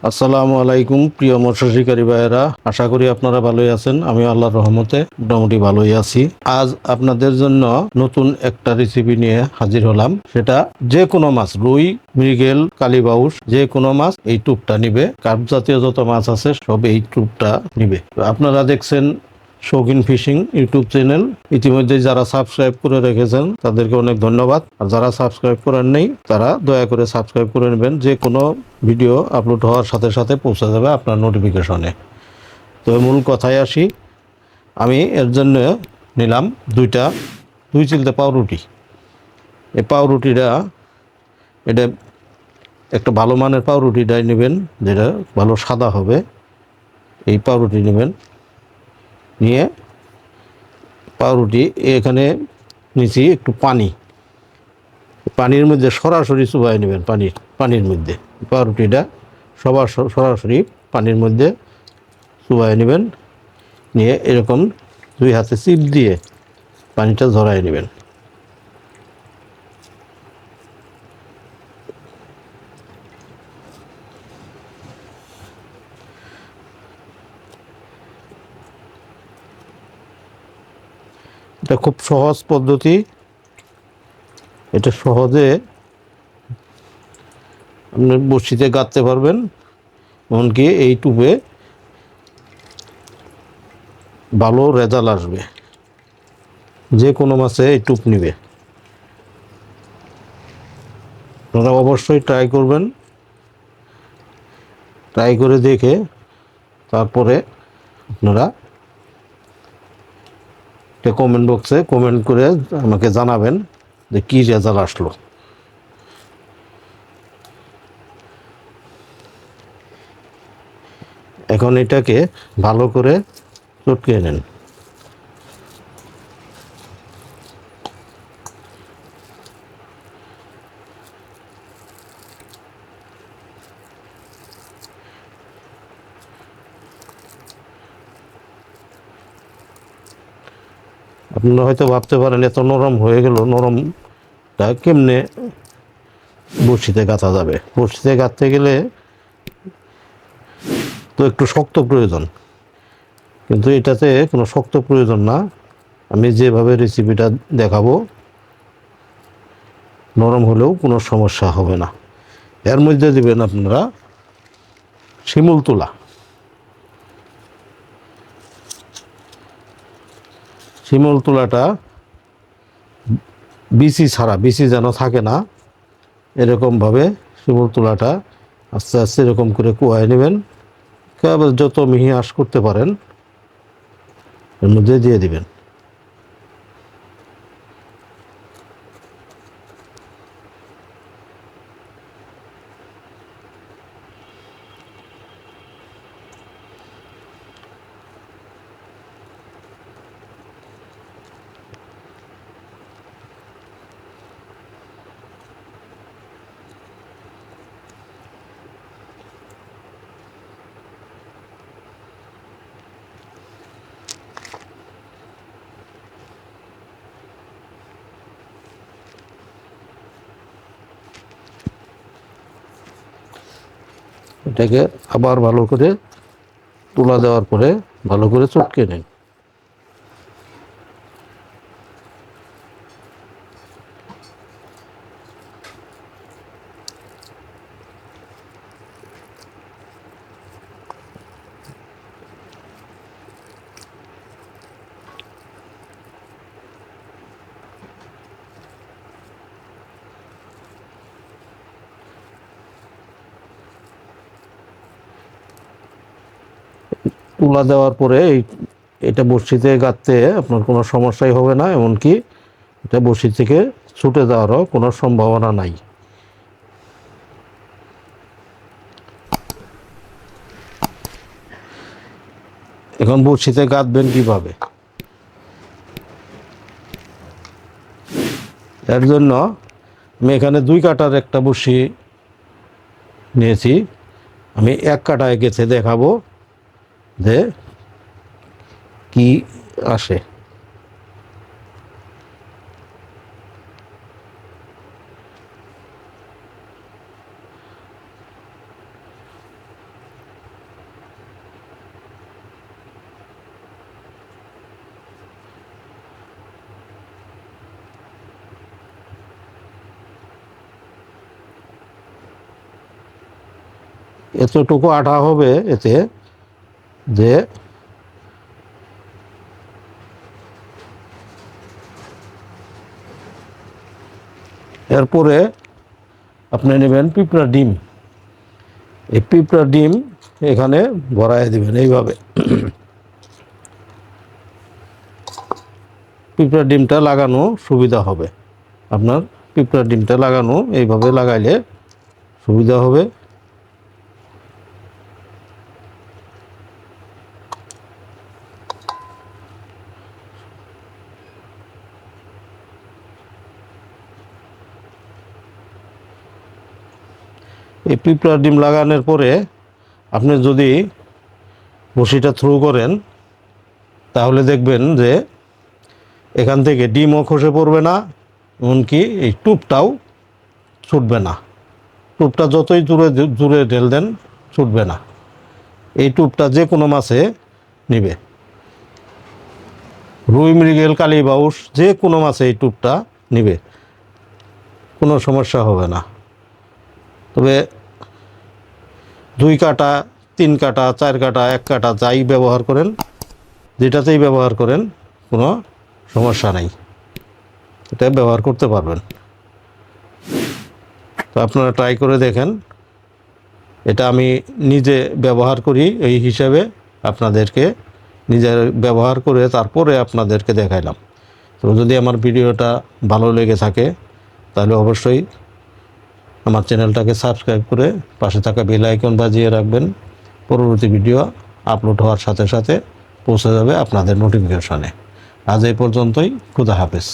আসসালামু আলাইকুম প্রিয় মৎস্য শিকারী ভাইয়েরা, আশা করি আপনারা ভালোই আছেন। আমি আল্লাহর রহমতে মোটামুটি ভালোই আছি। আজ আপনাদের জন্য নতুন একটা রেসিপি নিয়ে হাজির হলাম। সেটা যে কোনো মাছ, রুই, মৃগেল, কালীবাউস, যে কোনো মাছ এই টুপটা নিবে। কার্প জাতীয় যত মাছ আছে সব এই টুপটা নিবে। আপনারা দেখছেন শৌখিন ফিশিং ইউটিউব চ্যানেল। ইতিমধ্যে যারা সাবস্ক্রাইব করে রেখেছেন তাদেরকে অনেক ধন্যবাদ, আর যারা সাবস্ক্রাইব করেন নেই তারা দয়া করে সাবস্ক্রাইব করে নেবেন। যে কোনো ভিডিও আপলোড হওয়ার সাথে সাথে পৌঁছে যাবে আপনার নোটিফিকেশনে। তো মূল কথায় আসি, আমি এর জন্য নিলাম দুই চিলতে পাউরুটি। এই পাউরুটিটা এটা একটা ভালো মানের পাউরুটিটাই নেবেন, যেটা ভালো সাদা হবে। এই পাউরুটি নেবেন, নিয়ে পাউরুটি এখানে নিচে একটু পানির মধ্যে সরাসরি চুবাই নেবেন। পানির মধ্যে পাউরুটিটা সরাসরি পানির মধ্যে চুবাই নেবেন। নিয়ে এরকম দুই হাতে চিপ দিয়ে পানিটা ঝরাই নেবেন। এটা খুব সহজ পদ্ধতি। এটা সহজে আপনি বড়শিতে গাঁথতে পারবেন। এমনকি এই টুবে ভালো রেজাল্ট আসবে। যে কোনো মাছে এই টুপ নিবে। আপনারা অবশ্যই ট্রাই করবেন। ট্রাই করে দেখে তারপরে আপনারা কমেন্ট বক্সে কমেন্ট করে আমাকে জানাবেন যে কী রেজাল্ট আসলো। এখন এটাকে ভালো করে চটকে নেন। আপনারা হয়তো ভাবতে পারেন এত নরম হয়ে গেল, নরমটা কেমনে বড়শিতে গাঁথা যাবে? বড়শিতে গাঁথতে গেলে তো একটু শক্ত প্রয়োজন, কিন্তু এটাতে কোনো শক্ত প্রয়োজন না। আমি যেভাবে রেসিপিটা দেখাবো নরম হলেও কোনো সমস্যা হবে না। এর মধ্যে দিবেন আপনারা শিমুল তুলা। শিমুল তুলাটা বিচি ছাড়া, বিচি যেন থাকে না, এরকমভাবে শিমুল তুলাটা আস্তে আস্তে এরকম করে কুয়ায় নেবেন। যত মিহি আঁশ করতে পারেন এর মধ্যে দিয়ে দিবেন। এটাকে আবার ভালো করে তুলা দেওয়ার পরে ভালো করে চটকে নিন। তুলা দেওয়ার পরে এটা বড়শিতে গাঁথতে আপনার কোনো সমস্যাই হবে না, এমনকি এটা বড়শি থেকে ছুটে যাওয়ারও কোনো সম্ভাবনা নাই। এখন বড়শিতে গাঁথবেন কিভাবে? এর জন্য আমি এখানে 2 কাটার একটা বড়শি নিয়েছি। আমি 1 কাটায় গেছে দেখাবো যে কি আসে। এতটুকু আঠা হবে এতে যে এরপরে আপনি নেবেন পিঁপড়া ডিম। এই পিঁপড়া ডিম এখানে ভরায় দিবেন এইভাবে। পিঁপড়া ডিমটা লাগানো সুবিধা হবে আপনার। পিঁপড়া ডিমটা লাগানো এইভাবে লাগাইলে সুবিধা হবে। এই পিঁপড়া ডিম লাগানোর পরে আপনি যদি বড়শিটা থ্রো করেন তাহলে দেখবেন যে এখান থেকে ডিমও খসে পড়বে না, এমনকি এই টুপটাও ছুটবে না। টুপটা যতই দূরে দূরে ঢেল দেন ছুটবে না। এই টুপটা যে কোনো মাছে নিবে, রুই, মৃগেল, কালীবাউস যে কোনো মাছে এই টুপটা নিবে, কোনো সমস্যা হবে না। তবে 2 কাটা, 3 কাটা, 4 কাটা, 1 কাটা যাই ব্যবহার করেন, যেটাতেই ব্যবহার করেন কোনো সমস্যা নাই, এটা ব্যবহার করতে পারবেন। তো আপনারা ট্রাই করে দেখেন। এটা আমি নিজে ব্যবহার করি, এই হিসাবে আপনাদেরকে নিজে ব্যবহার করে তারপরে আপনাদেরকে দেখাইলাম। তো যদি আমার ভিডিওটা ভালো লেগে থাকে তাহলে অবশ্যই আমার চ্যানেলটাকে সাবস্ক্রাইব করে পাশে থাকা বেল আইকন বাজিয়ে রাখবেন। পরবর্তী ভিডিও আপলোড হওয়ার সাথে সাথে পৌঁছে যাবে আপনাদের নোটিফিকেশনে। আজ এই পর্যন্তই। খুদা হাফেজ।